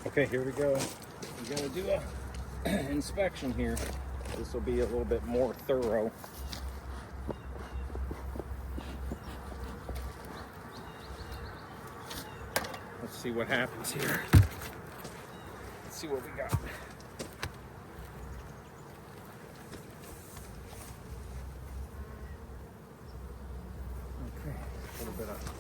Okay, here we go. We gotta do a inspection here. This will be a little bit more thorough. Let's see what happens here. Let's see what we got. Okay, a little bit of.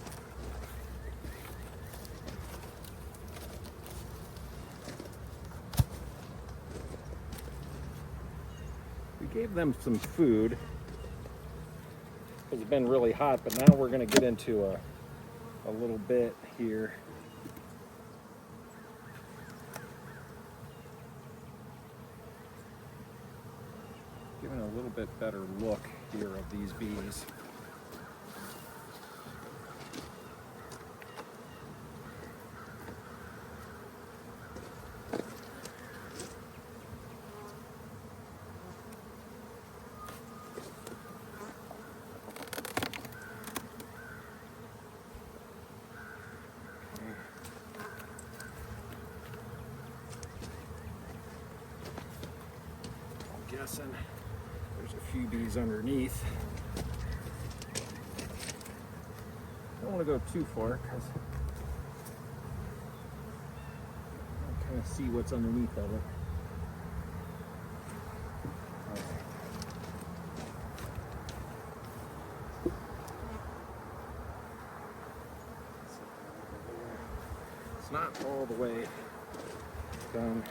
We gave them some food. It's been really hot, but now we're going to get into a little bit here. Giving a little bit better look here of these bees. Guessing there's a few bees underneath. Don't want to go too far because I kind of see what's underneath of it. It's not all the way done.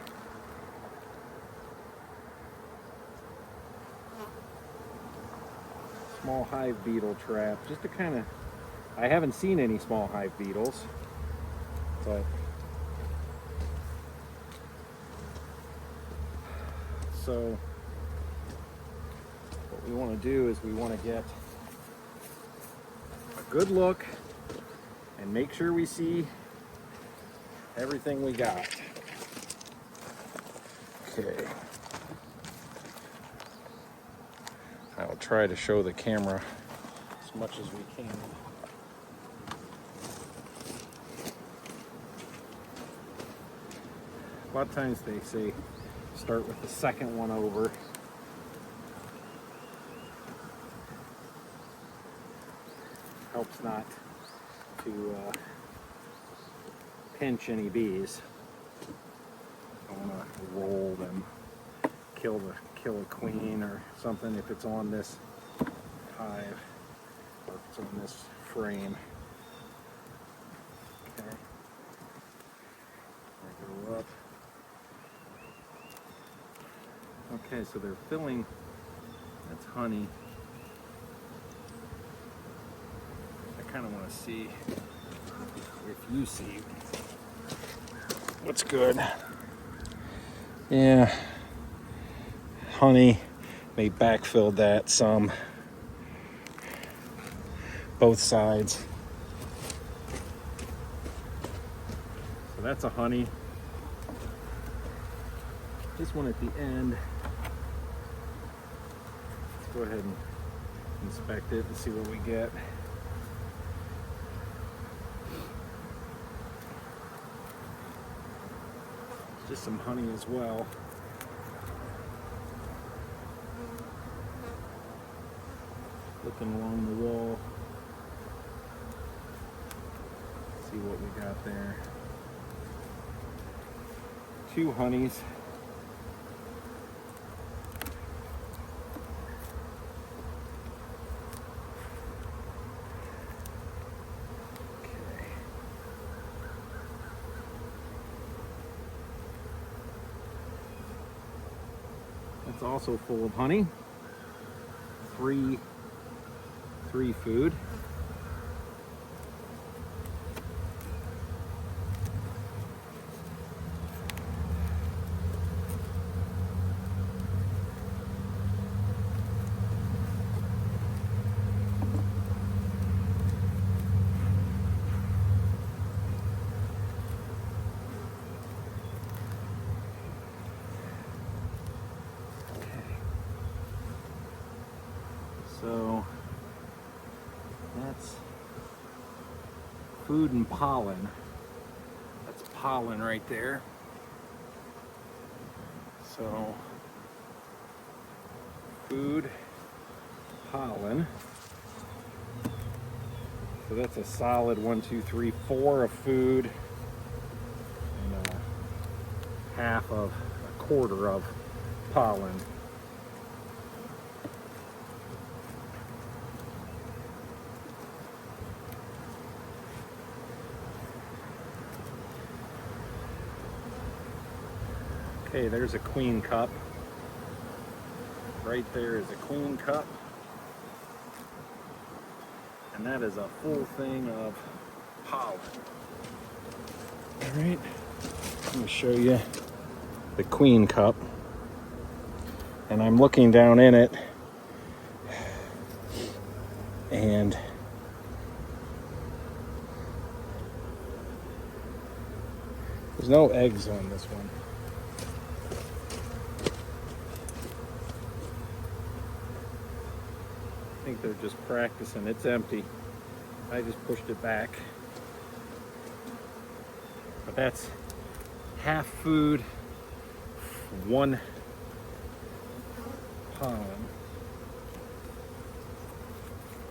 Small hive beetle trap, just to kind of, I haven't seen any small hive beetles, but so what we want to do is we want to get a good look and make sure we see everything we got. Okay. I'll try to show the camera as much as we can. A lot of times they say start with the second one over. Helps not to pinch any bees. I want to roll them, kill a queen or something if it's on this hive or if it's on this frame. Okay. I go up. Okay, so they're filling. That's honey. I kind of want to see if you see what's good. Yeah. Honey, they backfilled that some, both sides. So that's a honey. This one at the end. Let's go ahead and inspect it and see what we get. Just some honey as well. Looking along the wall, see what we got there. 2 honeys. Okay. That's also full of honey. 3 food. So that's food and pollen. That's pollen right there. So, food, pollen. So that's a solid 1, 2, 3, 4 of food, and half of a quarter of pollen. Okay, there's a queen cup. Right there is a queen cup. And that is a full thing of pollen. All right, I'm gonna show you the queen cup. And I'm looking down in it, and there's no eggs on this one. I think they're just practicing. It's empty. I just pushed it back. But that's half food, 1 pollen.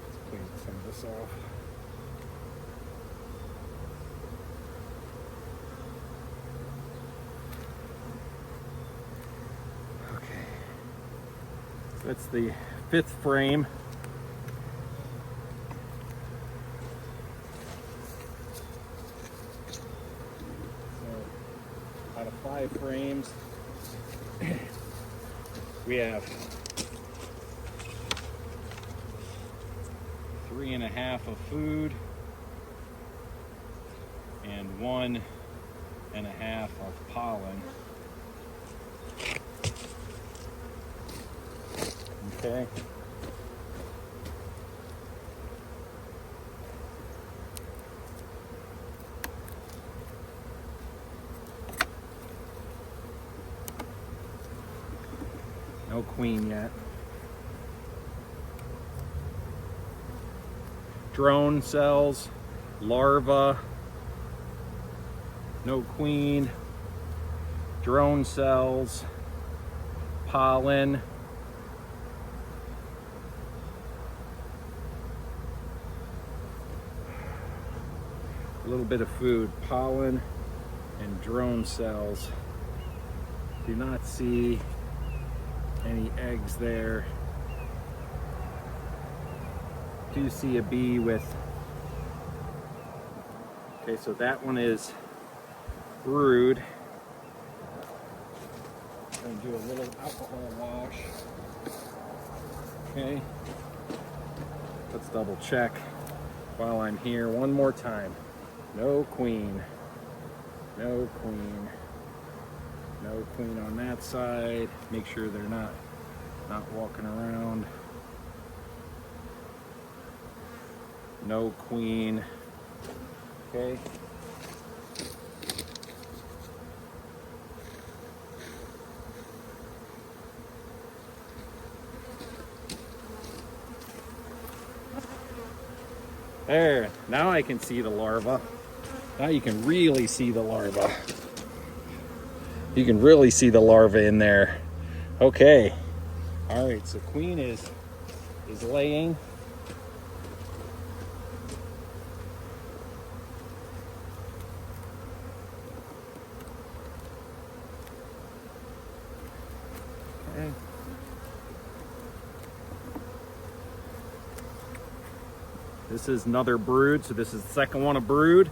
Let's clean some of this off. Okay. So that's the 5th frame. Out of 5 frames, we have 3.5 of food and 1.5 of pollen. Okay. No queen yet. Drone cells, larva, no queen, drone cells, pollen, a little bit of food, pollen and drone cells. Do not see any eggs there. Do see a bee with, okay, so that one is brood. I'm gonna do a little alcohol wash. Okay, let's double check while I'm here one more time. No queen, no queen. No queen on that side. Make sure they're not walking around. No queen. Okay. There. Now I can see the larva. Now you can really see the larva. You can really see the larva in there. Okay. All right, so queen is laying. Okay. This is another brood, so this is the second one of brood.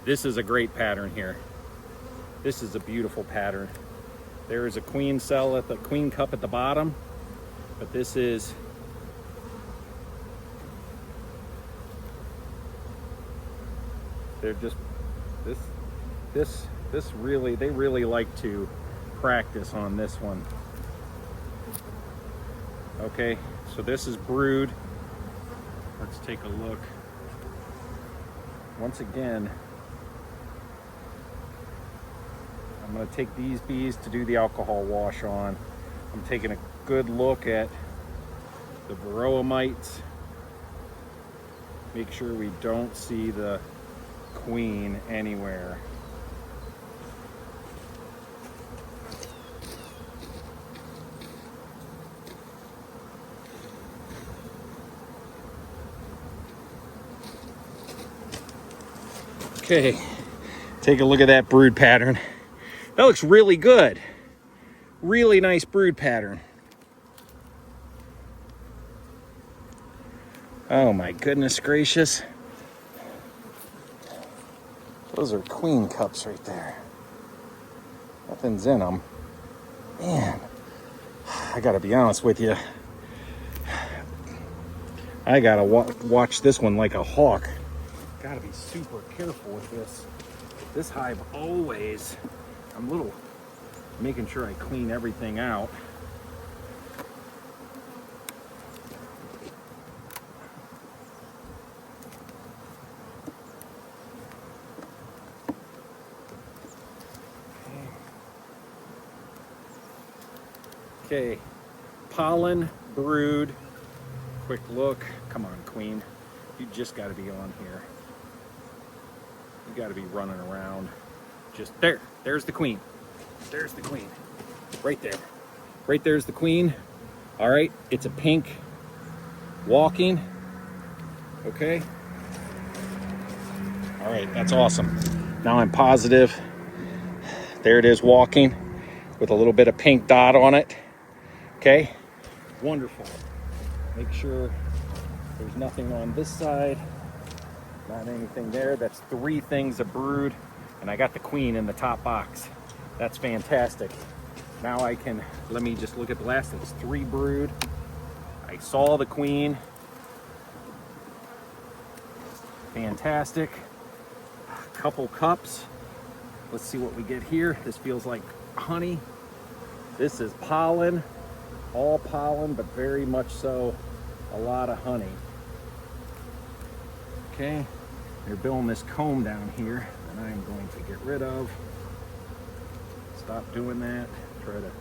This is a great pattern here. This is a beautiful pattern. There is a queen cell at the queen cup at the bottom, but this is they're just this really, they really like to practice on this one. Okay, so this is brood. Let's take a look. Once again, I'm going to take these bees to do the alcohol wash on. I'm taking a good look at the varroa mites. Make sure we don't see the queen anywhere. Okay, take a look at that brood pattern. That looks really good. Really nice brood pattern. Oh my goodness gracious. Those are queen cups right there. Nothing's in them. Man, I gotta be honest with you. I gotta watch this one like a hawk. Gotta be super careful with this. This hive always, I'm making sure I clean everything out. Okay, pollen, brood, quick look. Come on, queen. You just got to be on here. You got to be running around. Just there. There's the queen. There's the queen. Right there. Right there's the queen. All right, it's a pink walking. Okay. All right, that's awesome. Now I'm positive. There it is walking with a little bit of pink dot on it. Okay, wonderful. Make sure there's nothing on this side, not anything there. That's 3 things of brood, and I got the queen in the top box. That's fantastic. Now I can, let me just look at the last, it's 3 brood. I saw the queen. Fantastic. A couple cups. Let's see what we get here. This feels like honey. This is pollen. All pollen, but very much so a lot of honey. Okay, they're building this comb down here that I'm going to get rid of. Stop doing that. Try to.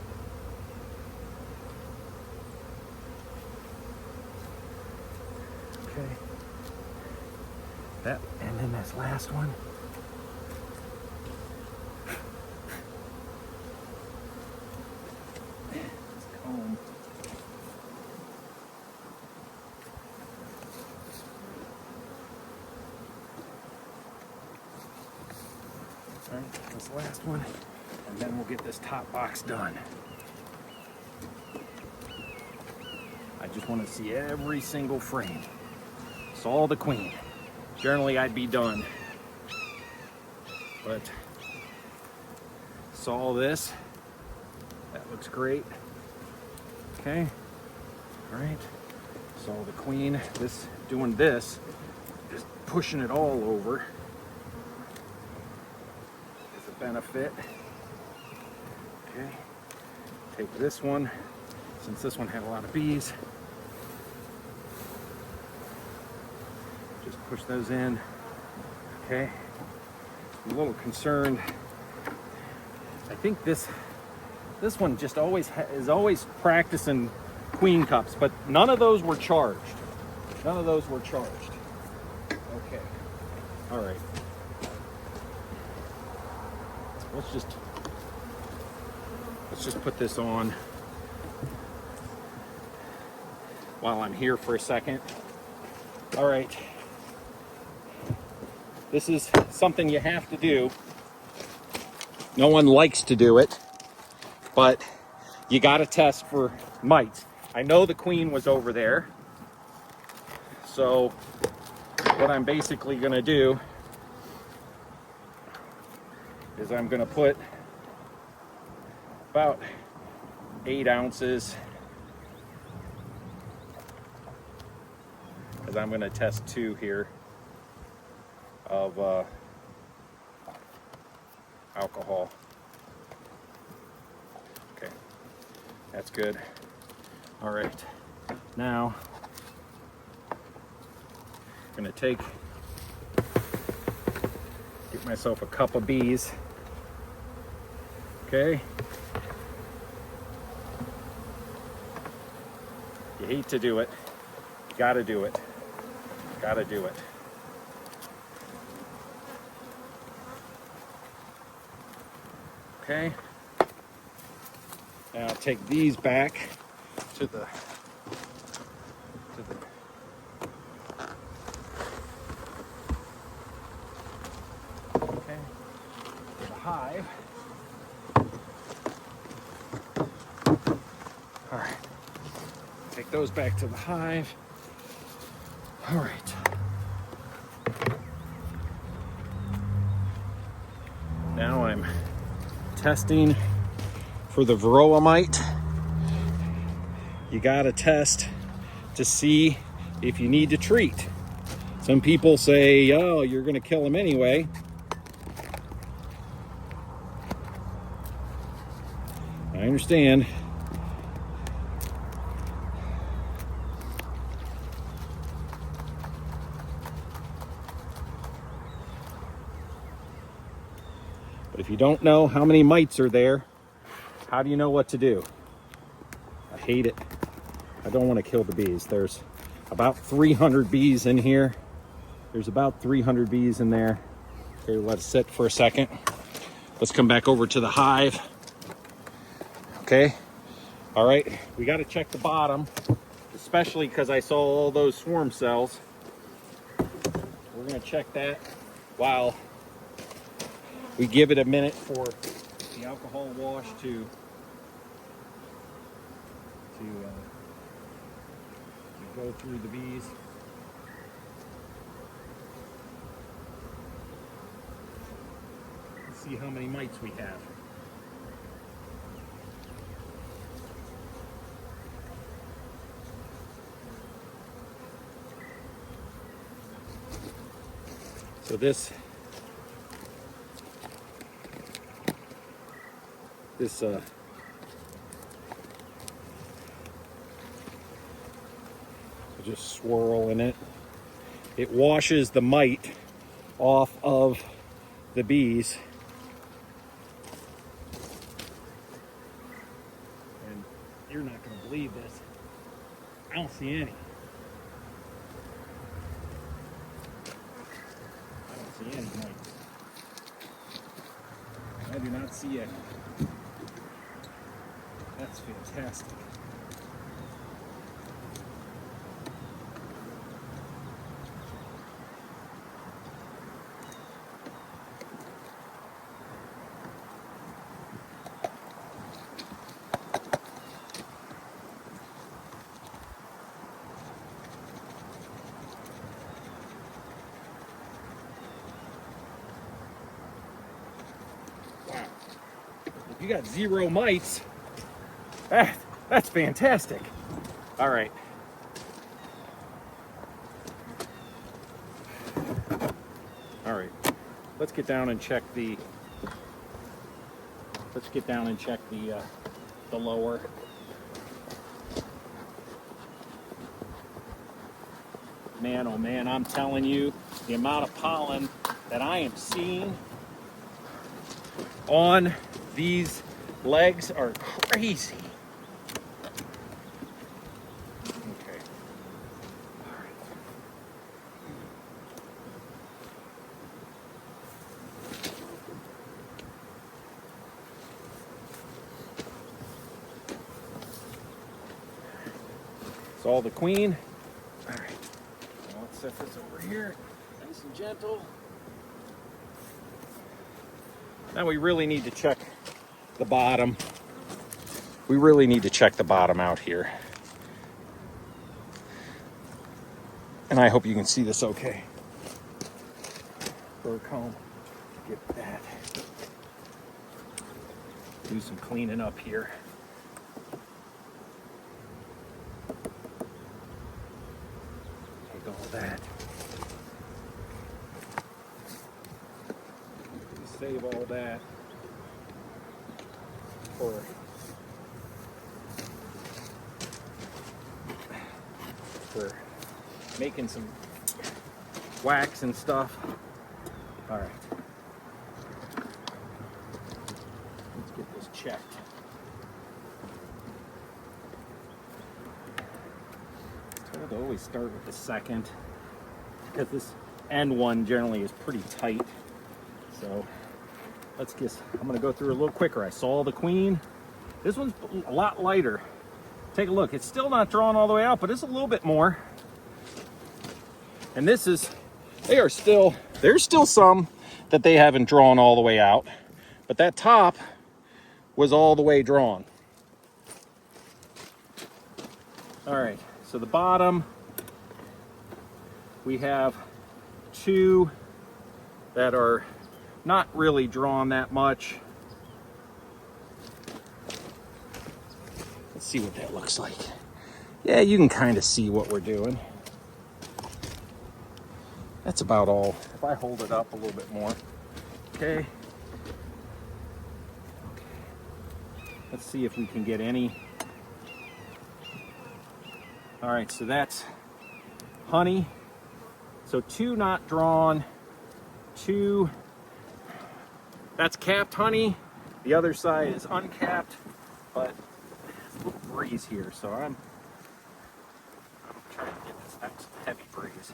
Okay. That, and then this last one. Comb. All right, this last one, and then we'll get this top box done. I just want to see every single frame. Saw the queen. Generally, I'd be done, but saw this. That looks great. Okay. All right. Saw the queen. This doing this, just pushing it all over. Benefit. Okay, take this one, since this one had a lot of bees, just push those in. Okay, I'm a little concerned. I think this one just is always practicing queen cups, but none of those were charged. None of those were charged. Okay, all right. Let's just put this on while I'm here for a second. All right. This is something you have to do. No one likes to do it, but you got to test for mites. I know the queen was over there. So what I'm basically going to do is I'm going to put about 8 ounces, because I'm going to test 2 here of alcohol. Okay, that's good. All right, now I'm going to get myself a cup of bees. Okay. You hate to do it. You gotta do it. Gotta do it. Okay. Now take these back to the hive. All right, take those back to the hive. All right. Now I'm testing for the Varroa mite. You gotta test to see if you need to treat. Some people say, oh, you're gonna kill them anyway. I understand. But if you don't know how many mites are there, how do you know what to do? I hate it. I don't want to kill the bees. There's about 300 bees in here. There's about 300 bees in there. Okay, let it sit for a second. Let's come back over to the hive. Okay. All right, we got to check the bottom, especially because I saw all those swarm cells. We're going to check that while we give it a minute for the alcohol wash to go through the bees. Let's see how many mites we have. So this just swirl in it. It washes the mite off of the bees. And you're not going to believe this. I don't see any. I don't see any mites. I do not see any. That's fantastic. Wow. If you got 0 mites, that's fantastic. All right. All right. Let's get down and check the lower. Man, oh man, I'm telling you, the amount of pollen that I am seeing on these legs are crazy. Okay. All right. It's all the queen. All right. Now let's set this over here, nice and gentle. Now we really need to check the bottom. We really need to check the bottom out here. And I hope you can see this okay. Fur comb, get that. Do some cleaning up here. Take all that. Save all that for making some wax and stuff. All right, let's get this checked. I'm told to always start with the second because this end one generally is pretty tight. So let's just, I'm gonna go through a little quicker. I saw the queen. This one's a lot lighter. Take a look. It's still not drawn all the way out, but it's a little bit more. And this is, there's still some that they haven't drawn all the way out. But that top was all the way drawn. All right, so the bottom, we have 2 that are not really drawn that much. Let's see what that looks like. Yeah, you can kind of see what we're doing. That's about all. If I hold it up a little bit more. Okay. Let's see if we can get any. All right, so that's honey. So 2 not drawn, 2, that's capped honey. The other side is uncapped, but there's a little breeze here, so I'm trying to get this next heavy breeze.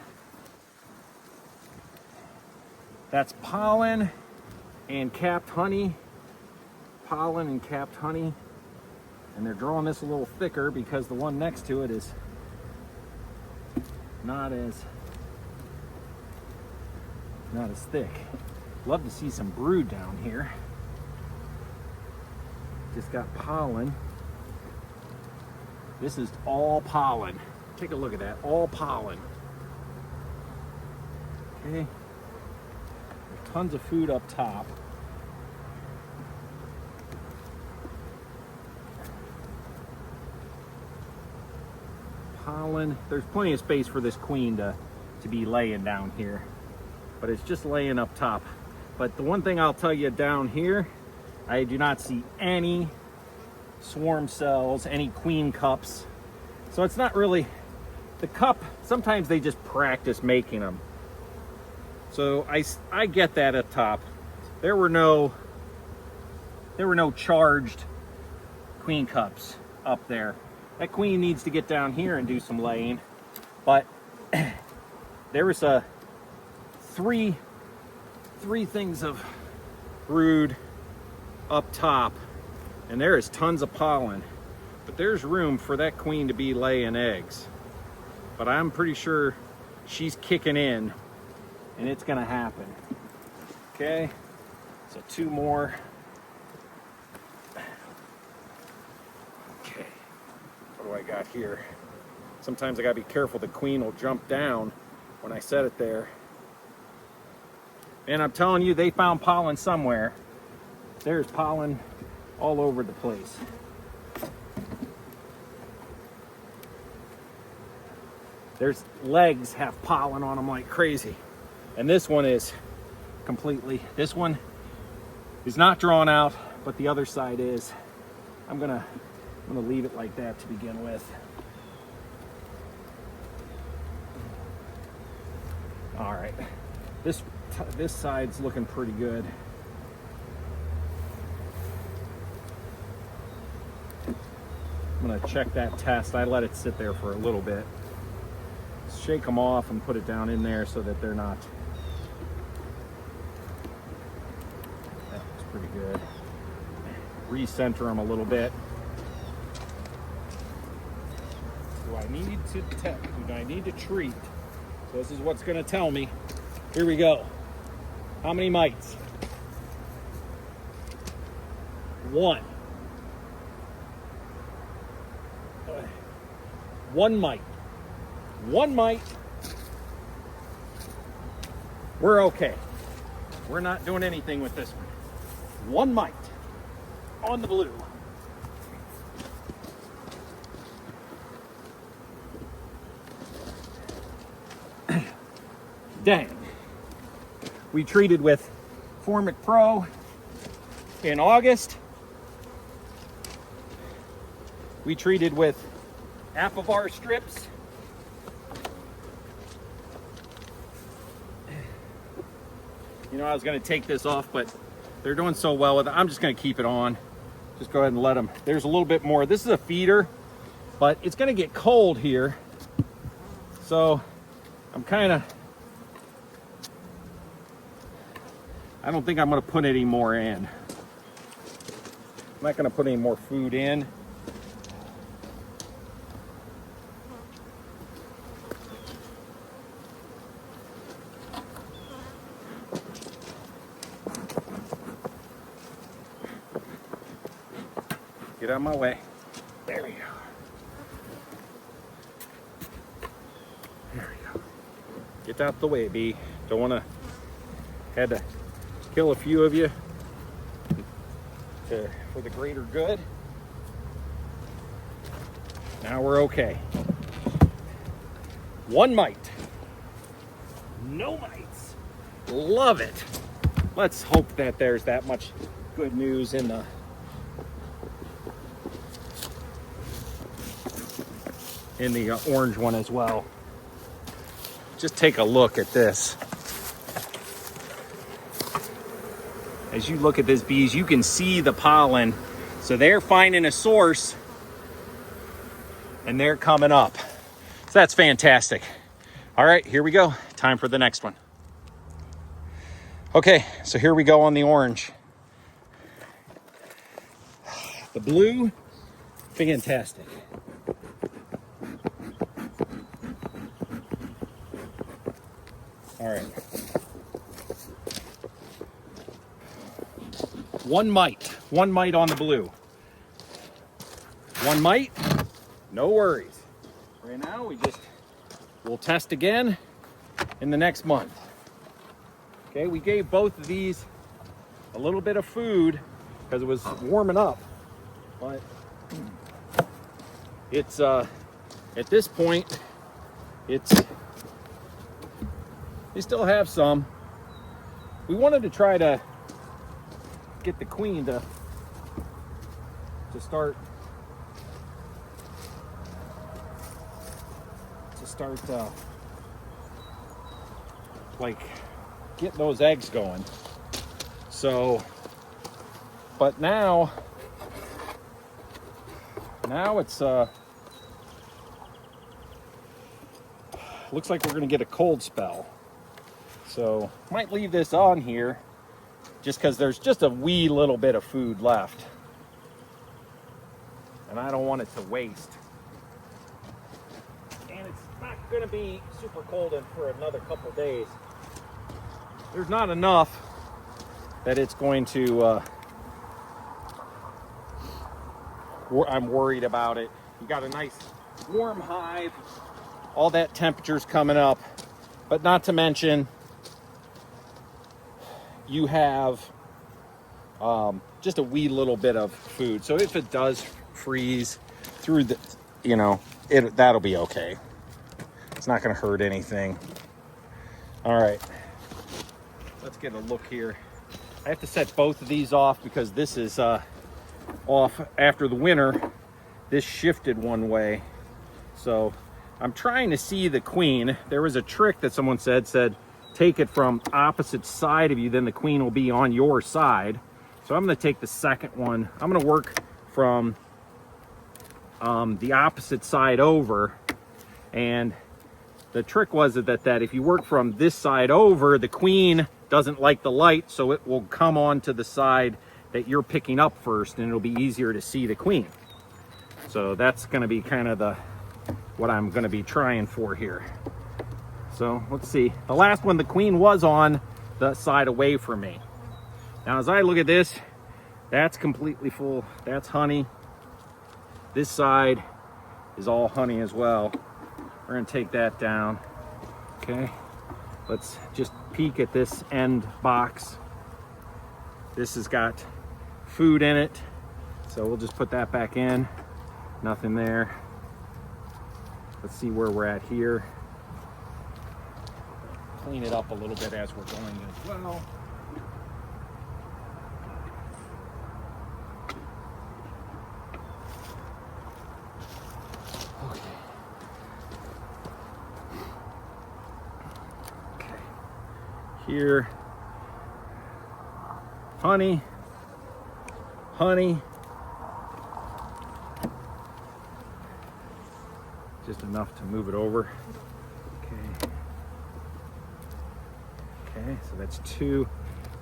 That's pollen and capped honey. Pollen and capped honey. And they're drawing this a little thicker because the one next to it is not as thick. Love to see some brood down here. Just got pollen. This is all pollen. Take a look at that, all pollen. Okay. Tons of food up top. Pollen. There's plenty of space for this queen to be laying down here, but it's just laying up top. But the one thing I'll tell you down here, I do not see any swarm cells, any queen cups. So it's not really the cup. Sometimes they just practice making them. So I get that up top. There were no charged queen cups up there. That queen needs to get down here and do some laying. But there was three things of brood up top, and there is tons of pollen. But there's room for that queen to be laying eggs. But I'm pretty sure she's kicking in, and it's gonna happen. Okay, so 2 more. Okay, what do I got here? Sometimes I gotta be careful, the queen will jump down when I set it there. And I'm telling you, they found pollen somewhere. There's pollen all over the place. There's legs have pollen on them like crazy. And this one is completely, this one is not drawn out, but the other side is. I'm gonna leave it like that to begin with. All right, this side's looking pretty good. I'm gonna check that test. I let it sit there for a little bit. Shake them off and put it down in there so that they're not. That looks pretty good. Recenter them a little bit. Do I need to treat? So this is what's going to tell me. Here we go. How many mites? 1. 1 mite. 1 mite. We're okay. We're not doing anything with this one. 1 mite on the blue. Dang. We treated with Formic Pro in August. We treated with Apivar strips. You know, I was going to take this off, but they're doing so well with it. I'm just going to keep it on. Just go ahead and let them. There's a little bit more. This is a feeder, but it's going to get cold here. So I'm kind of, I don't think I'm going to put any more in. I'm not going to put any more food in. Get out of my way. There we go. There we go. Get out the way, bee. Don't want to. Had to kill a few of you for the greater good. Now we're okay. One mite. No mites. Love it. Let's hope that there's that much good news in the orange one as well. Just take a look at this. As you look at this, bees, you can see the pollen. So they're finding a source and they're coming up. So that's fantastic. All right, here we go. Time for the next one. Okay, so here we go on the orange. The blue, fantastic. All right. One mite on the blue. One mite, no worries. Right now, we'll test again in the next month. Okay, we gave both of these a little bit of food because it was warming up, but it's, at this point, they still have some. We wanted to try to get the queen to start like get those eggs going. So, but now it's looks like we're gonna get a cold spell. So might leave this on here just because there's just a wee little bit of food left. And I don't want it to waste. And it's not gonna be super cold for another couple days. There's not enough that it's going to, I'm worried about it. You got a nice warm hive, all that temperature's coming up, but not to mention you have just a wee little bit of food. So if it does freeze through the, that'll be okay. It's not going to hurt anything. All right, let's get a look here. I have to set both of these off because this is off after the winter. This shifted one way. So I'm trying to see the queen. There was a trick that someone said take it from opposite side of you, then the queen will be on your side. So I'm going to take the second one. I'm going to work from the opposite side over. And the trick was that if you work from this side over, the queen doesn't like the light, so it will come onto the side that you're picking up first, and it'll be easier to see the queen. So that's going to be kind of what I'm going to be trying for here. So let's see. The last one, the queen was on the side away from me. Now, as I look at this, that's completely full. That's honey. This side is all honey as well. We're gonna take that down. Okay. Let's just peek at this end box. This has got food in it. So we'll just put that back in. Nothing there. Let's see where we're at here. Clean it up a little bit as we're going as well. Okay. Here, honey, just enough to move it over. Okay, so that's 2,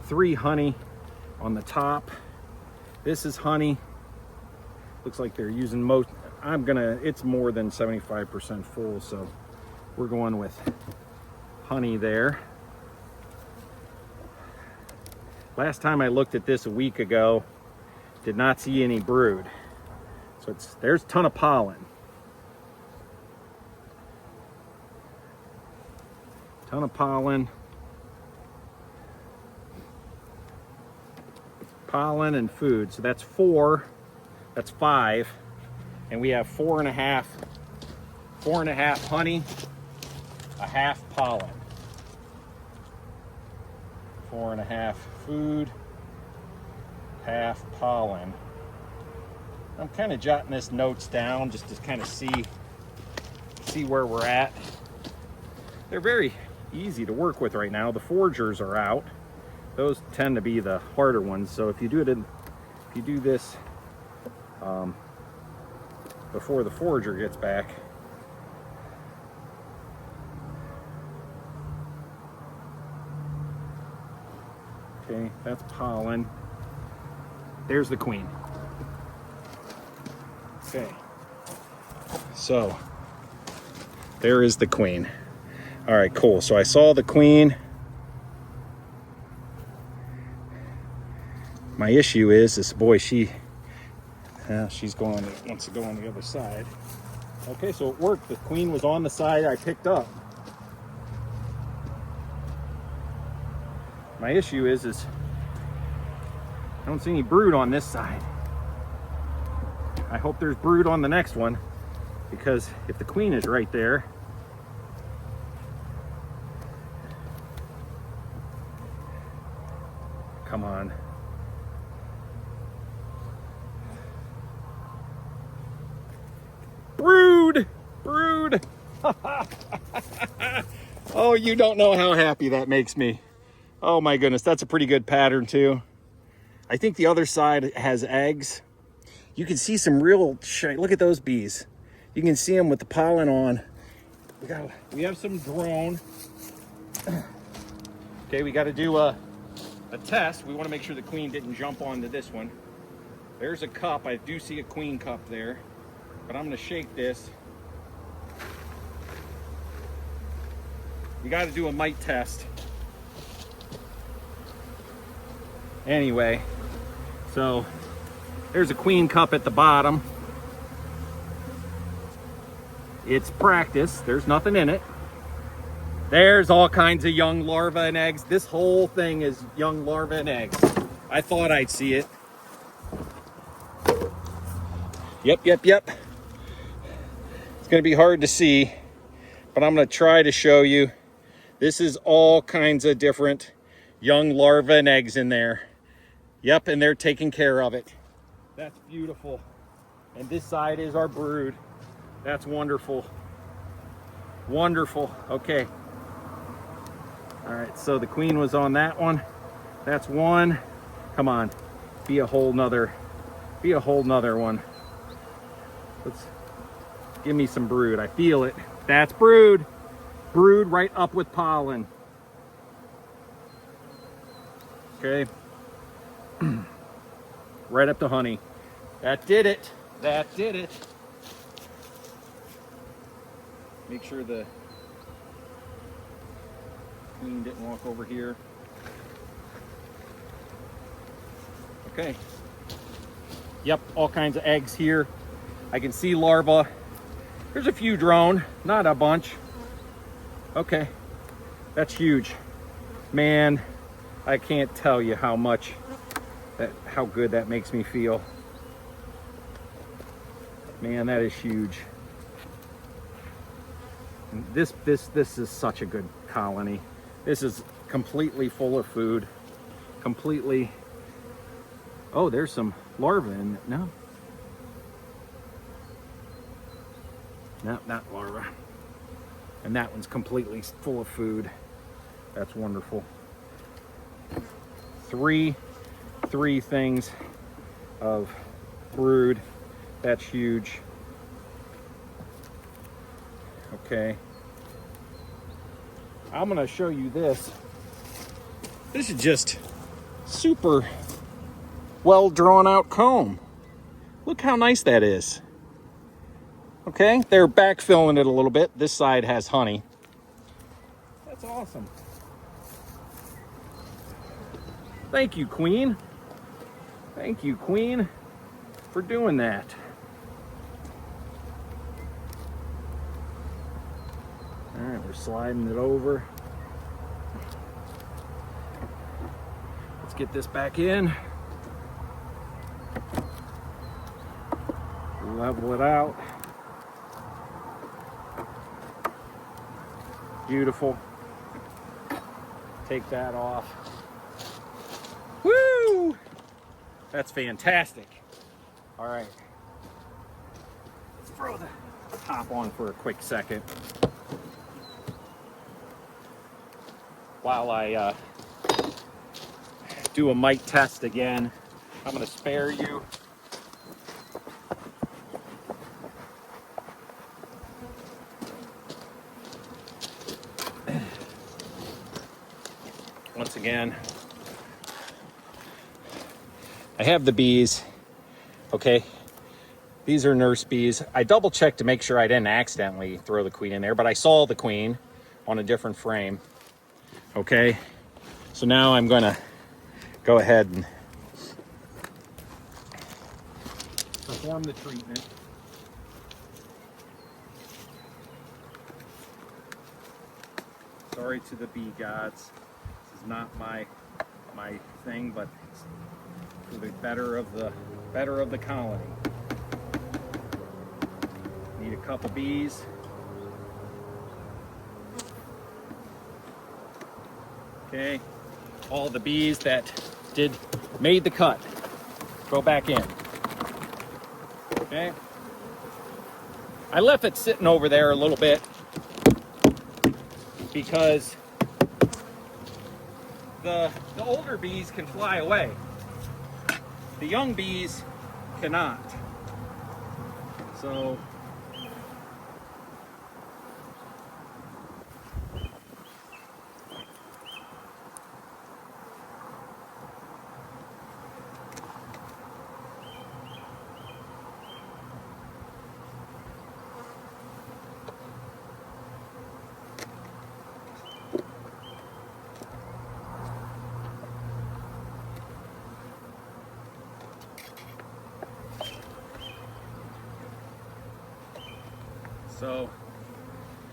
3 honey on the top. This is honey. Looks like they're using most, it's more than 75% full, so we're going with honey there. Last time I looked at this a week ago, did not see any brood. So there's a ton of pollen. Ton of pollen. Pollen and food. So that's 4. That's 5. And we have 4.5. 4.5 honey, a half pollen. 4.5 food, half pollen. I'm kind of jotting this notes down just to kind of see where we're at. They're very easy to work with right now. The foragers are out. Those tend to be the harder ones. So if you do this before the forager gets back, okay, that's pollen. There's the queen. Okay, so there is the queen. All right, cool. So I saw the queen. My issue is boy, she's wants to go on the other side. Okay, so it worked. The queen was on the side I picked up. My issue is I don't see any brood on this side. I hope there's brood on the next one, because if the queen is right there, come on. Brood! Brood! Oh, you don't know how happy that makes me. Oh my goodness, that's a pretty good pattern too. I think the other side has eggs. You can see some real shine. Look at those bees. You can see them with the pollen on. We have some drone. Okay, we got to do a test. We want to make sure the queen didn't jump onto this one. There's a cup. I do see a queen cup there, but I'm going to shake this. We got to do a mite test. Anyway, so there's a queen cup at the bottom. It's practice. There's nothing in it. There's all kinds of young larvae and eggs. This whole thing is young larvae and eggs. I thought I'd see it. Yep. It's going to be hard to see, but I'm going to try to show you. This is all kinds of different young larvae and eggs in there. Yep, and they're taking care of it. That's beautiful. And this side is our brood. That's wonderful. Wonderful. Okay. All right, so the queen was on that one. That's one. Come on. Be a whole nother one. Let's give me some brood. I feel it. That's brood. Brood right up with pollen. Okay. Right up to honey. That did it. That did it. Make sure the queen didn't walk over here. Okay. Yep, all kinds of eggs here. I can see larvae. There's a few drone, not a bunch. Okay, that's huge. Man, I can't tell you how good that makes me feel. Man, that is huge. This is such a good colony. This is completely full of food. Completely. Oh, there's some larvae in it. No, not larvae. And that one's completely full of food. That's wonderful. Three things of brood. That's huge. Okay. I'm gonna show you this. This is just super well drawn out comb. Look how nice that is. Okay, they're backfilling it a little bit. This side has honey. That's awesome. Thank you, Queen. Thank you, Queen, for doing that. We're sliding it over. Let's get this back in. Level it out. Beautiful. Take that off. Woo! That's fantastic. All right. Let's throw the top on for a quick second while I do a mite test again. I'm going to spare you. Once again, I have the bees. Okay. These are nurse bees. I double checked to make sure I didn't accidentally throw the queen in there, but I saw the queen on a different frame. Okay. So now I'm going to go ahead and perform the treatment. Sorry to the bee gods. This is not my thing, but it's for the better of the colony. Need a couple bees. Okay. All the bees that made the cut go back in. Okay. I left it sitting over there a little bit because the older bees can fly away. The young bees cannot. So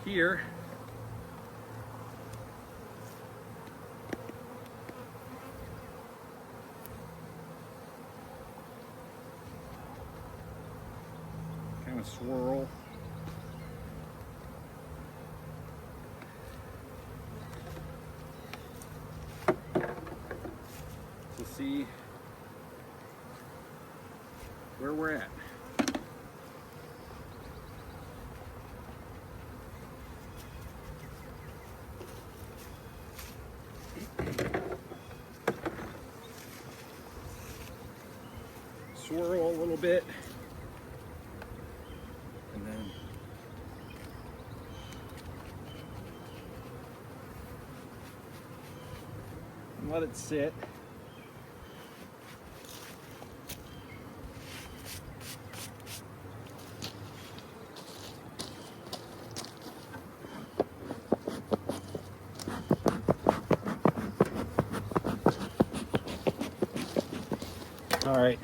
here kind of swirl. To see where we're at. Swirl a little bit, and then let it sit. All right.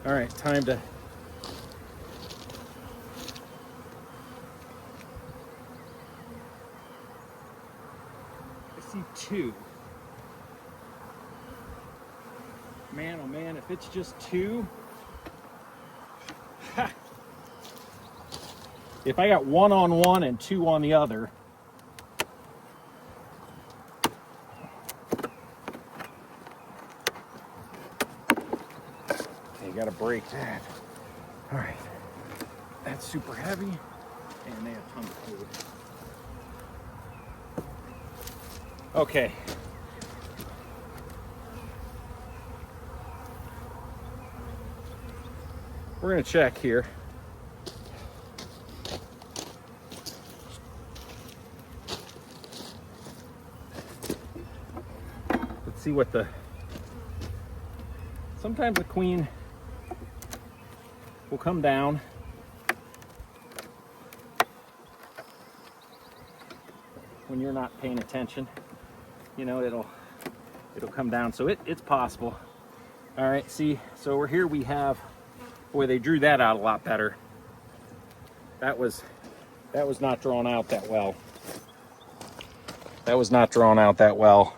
All right, time to I see two. Man, oh man, if it's just two. Ha. If I got one on one and two on the other, got to break that. All right, that's super heavy, and they have tons of food. Okay. We're gonna check here. Let's see what sometimes the queen will come down. When you're not paying attention, you know, it'll come down. So it's possible All right, see, so we're here, we have, boy, they drew that out a lot better. That was not drawn out that well. That was not drawn out that well.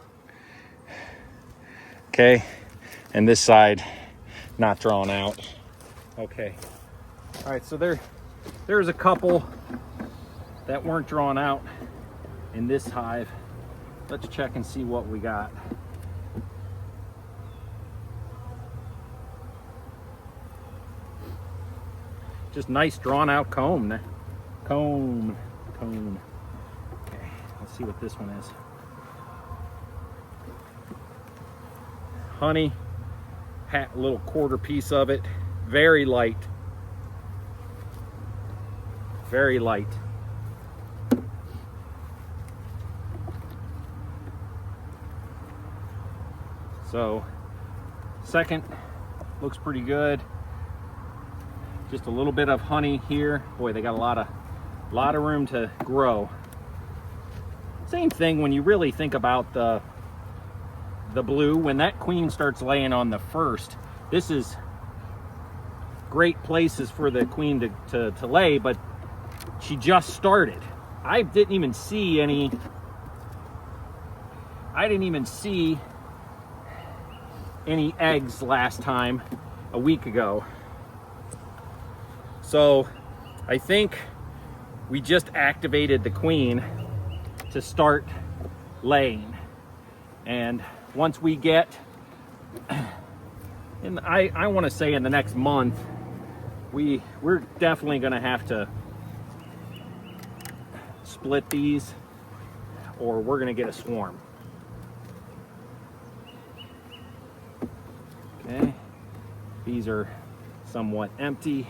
Okay, and this side, not drawn out. Okay. All right, so there's a couple that weren't drawn out in this hive. Let's check and see what we got. Just nice drawn out comb. Comb. Okay, let's see what this one is. Honey, a little quarter piece of it, very light. Very light. So, second looks pretty good. Just a little bit of honey here. Boy, they got a lot of room to grow. Same thing when you really think about the blue. When that queen starts laying on the first, this is great places for the queen to lay, but she just started. I didn't even see any eggs last time a week ago. So I think we just activated the queen to start laying. And once we get, and I want to say in the next month, we're definitely going to have to split these, or we're going to get a swarm. Okay, these are somewhat empty.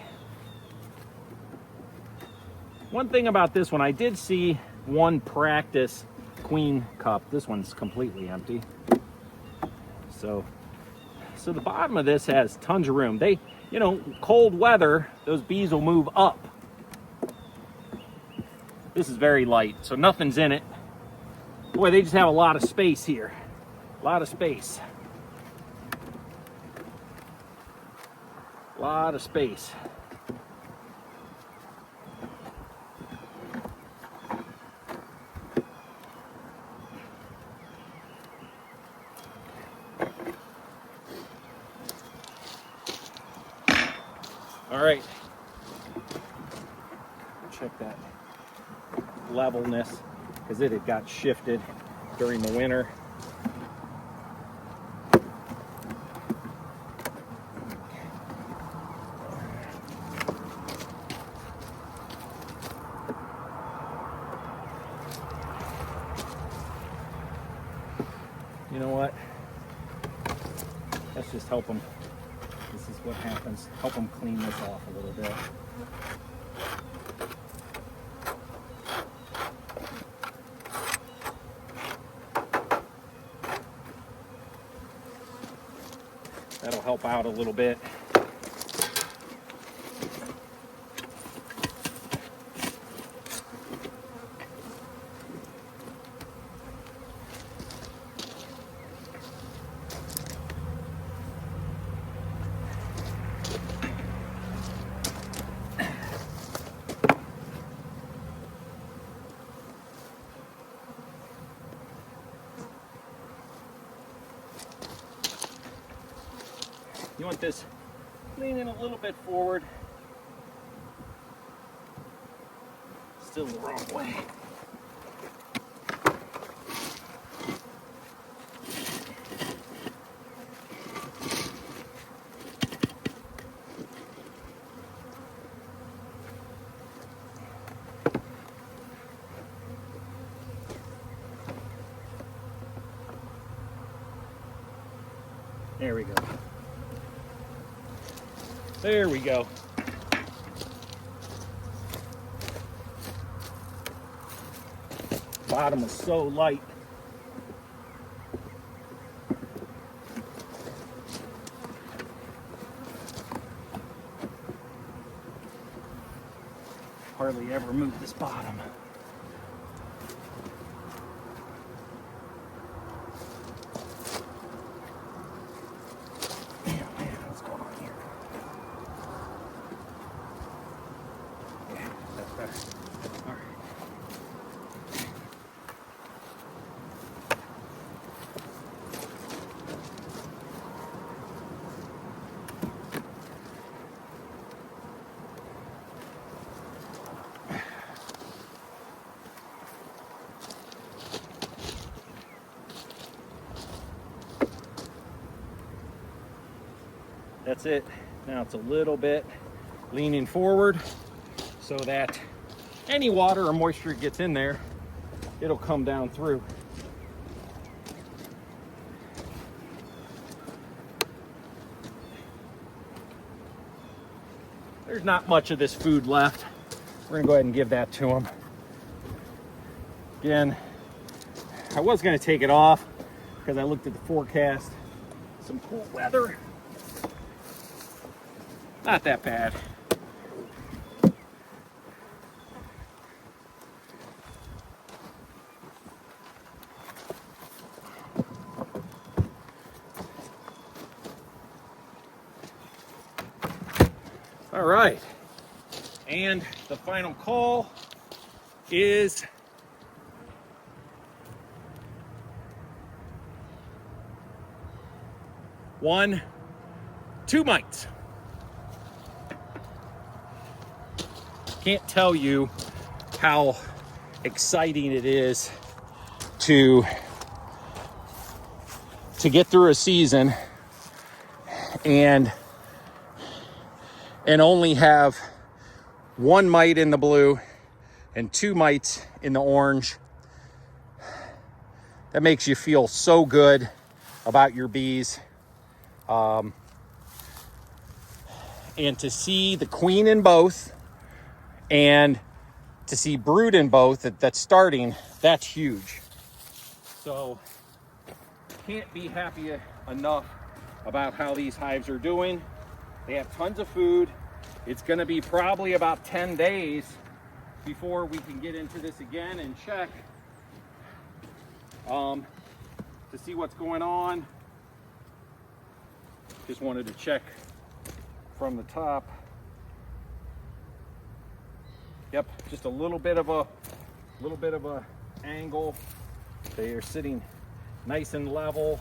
One thing about this one, I did see one practice queen cup. This one's completely empty. So the bottom of this has tons of room. They, you know, cold weather, those bees will move up. This is very light, so nothing's in it. Boy, they just have a lot of space here. A lot of space. A lot of space. All right, check that levelness, because it had got shifted during the winter. You know what? Let's just help them. This is what happens. Help them clean this off a little bit. That'll help out a little bit. You want this leaning a little bit forward. Still the wrong way. There we go. There we go. Bottom was so light. Hardly ever move this bottom. That's it. Now it's a little bit leaning forward so that any water or moisture gets in there, it'll come down through. There's not much of this food left. We're gonna go ahead and give that to them. Again, I was gonna take it off because I looked at the forecast. Some cool weather. Not that bad. All right, and the final call is two mites. Can't tell you how exciting it is to get through a season and only have one mite in the blue and two mites in the orange. That makes you feel so good about your bees. And to see the queen in both and to see brood in both that's starting, that's huge. So can't be happy enough about how these hives are doing. They have tons of food. It's going to be probably about 10 days before we can get into this again and check to see what's going on. Just wanted to check from the top. Yep, just a little bit of a angle. They are sitting nice and level.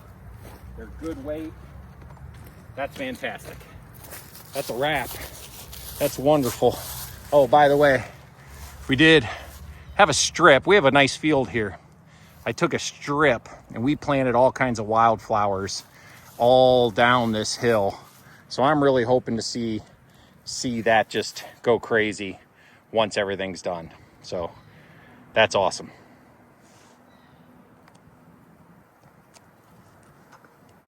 They're good weight. That's fantastic. That's a wrap. That's wonderful. Oh, by the way, we did have a strip. We have a nice field here. I took a strip and we planted all kinds of wildflowers all down this hill. So I'm really hoping to see that just go crazy once everything's done. So that's awesome.